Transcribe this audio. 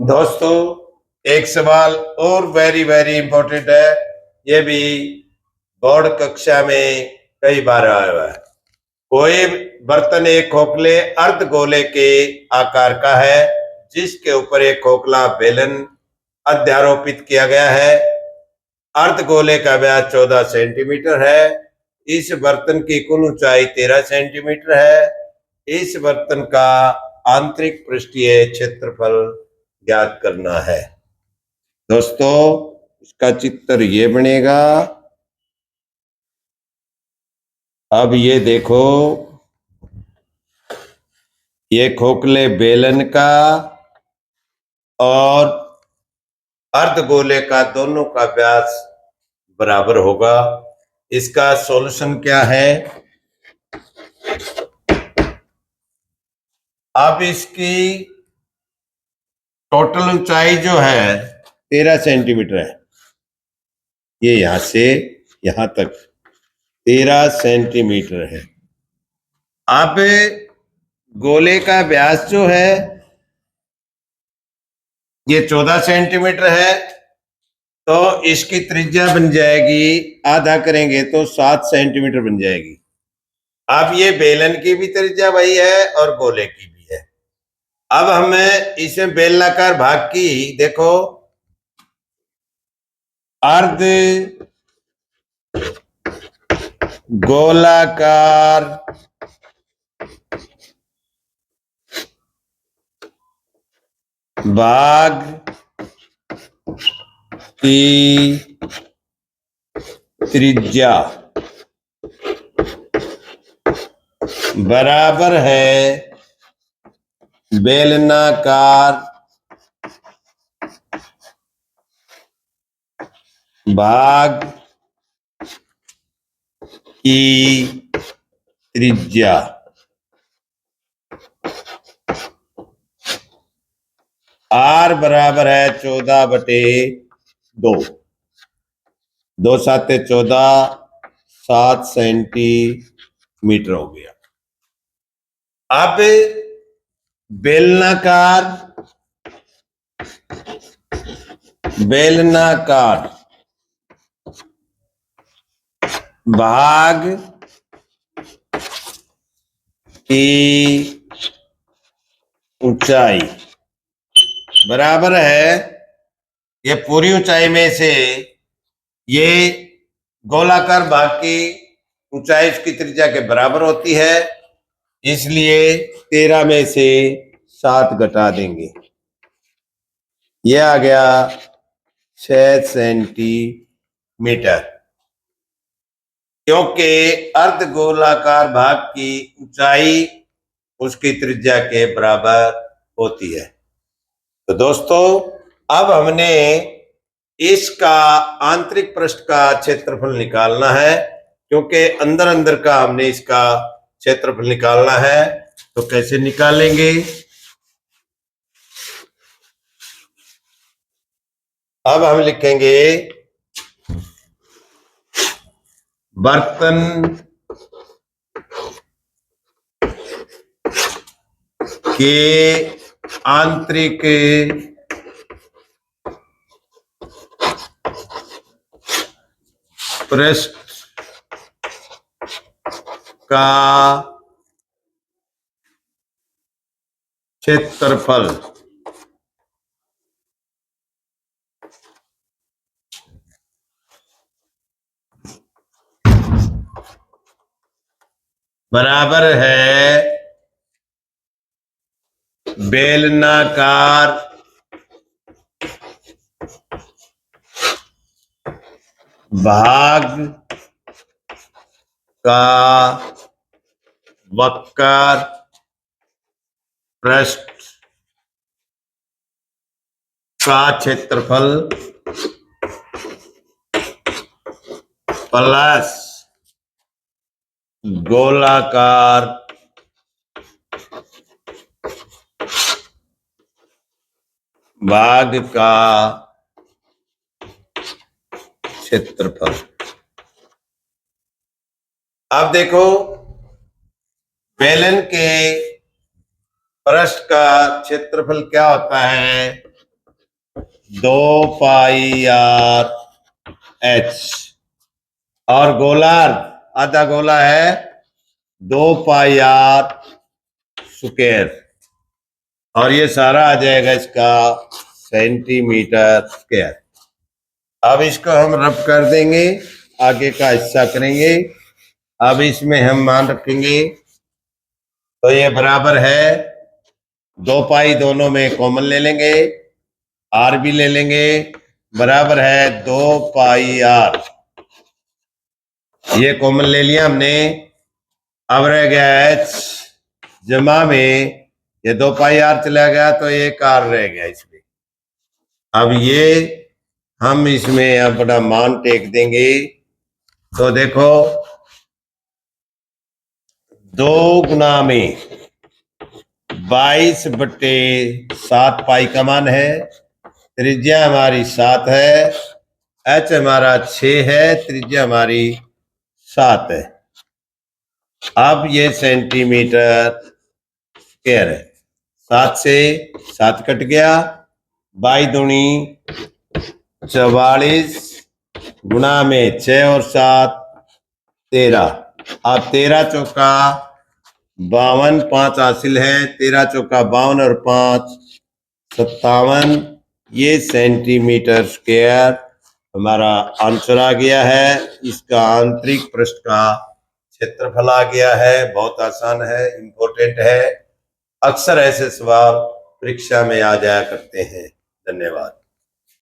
दोस्तों, एक सवाल और वेरी वेरी इंपॉर्टेंट है। ये भी बोर्ड कक्षा में कई बार आया हुआ है। कोई बर्तन एक खोखले अर्धगोले के आकार का है, जिसके ऊपर एक खोखला बेलन अध्यारोपित किया गया है। अर्धगोले का व्यास 14 सेंटीमीटर है। इस बर्तन की कुल ऊंचाई 13 सेंटीमीटर है। इस बर्तन का आंतरिक पृष्ठीय क्षेत्रफल ज्ञात करना है। दोस्तों, इसका चित्र ये बनेगा। अब ये देखो, ये खोखले बेलन का और अर्धगोले का दोनों का व्यास बराबर होगा। इसका सॉल्यूशन क्या है? अब इसकी टोटल ऊंचाई जो है 13 सेंटीमीटर है। ये यहां से यहां तक 13 सेंटीमीटर है। अब गोले का व्यास जो है ये 14 सेंटीमीटर है, तो इसकी त्रिज्या बन जाएगी, आधा करेंगे तो 7 सेंटीमीटर बन जाएगी। अब ये बेलन की भी त्रिज्या वही है और गोले की भी है। अब हमें इसमें बेलनाकार भाग की देखो, अर्ध गोलाकार भाग की त्रिज्या बराबर है बेलनाकार भाग की त्रिज्या। आर बराबर है 14/2। 2 7 14, 7 सेंटीमीटर हो गया। अब बेलनाकार भाग की ऊंचाई बराबर है, ये पूरी ऊंचाई में से ये गोलाकार भाग की ऊंचाई इसकी त्रिज्या के बराबर होती है, इसलिए 13 में से 7 घटा देंगे। ये आ गया 6 सेंटीमीटर। क्योंकि अर्धगोलाकार भाग की ऊंचाई उसकी त्रिज्या के बराबर होती है। तो दोस्तों, अब हमने इसका आंतरिक पृष्ठ का क्षेत्रफल निकालना है, क्योंकि अंदर अंदर का हमने इसका क्षेत्रफल निकालना है। तो कैसे निकालेंगे? अब हम लिखेंगे बर्तन के आंतरिक पृष्ठ का क्षेत्रफल बराबर है बेलनाकार भाग का वक्र पृष्ठ का क्षेत्रफल प्लस गोलाकार भाग का क्षेत्रफल। अब देखो, बेलन के पृष्ठ का क्षेत्रफल क्या होता है? 2 पाई आर एच, और गोलार्ध आधा गोला है 2 पाई आर स्क्वायर, और ये सारा आ जाएगा इसका सेंटीमीटर स्क्वायर। अब इसको हम रब कर देंगे, आगे का हिस्सा करेंगे। अब इसमें हम मान रखेंगे, तो ये बराबर है 2 पाई, दोनों में कॉमन ले लेंगे, आर भी ले लेंगे, बराबर है 2 पाई आर, ये कॉमन ले लिया हमने। अब रह गया एच जमा में, ये 2 पाई आर चला गया तो एक आर रह गया इसमें। अब ये हम इसमें अपना मान टेक देंगे, तो देखो 2 गुना में 22/7 पाई का मान है, त्रिज्या हमारी 7 है, एच हमारा 6 है, त्रिज्या हमारी 7 है। अब ये सेंटीमीटर स्क्वायर है, 7 से 7 कट गया, 22 दूनी 44 गुना में 6 और 7 13, अब 13 चौका 52, 5 हासिल है, 13 चौका 52 और 5 57, ये सेंटीमीटर स्क्वायर हमारा आंसर आ गया है। इसका आंतरिक पृष्ठ का क्षेत्रफल आ गया है। बहुत आसान है, इम्पोर्टेंट है, अक्सर ऐसे सवाल परीक्षा में आ जाया करते हैं। धन्यवाद।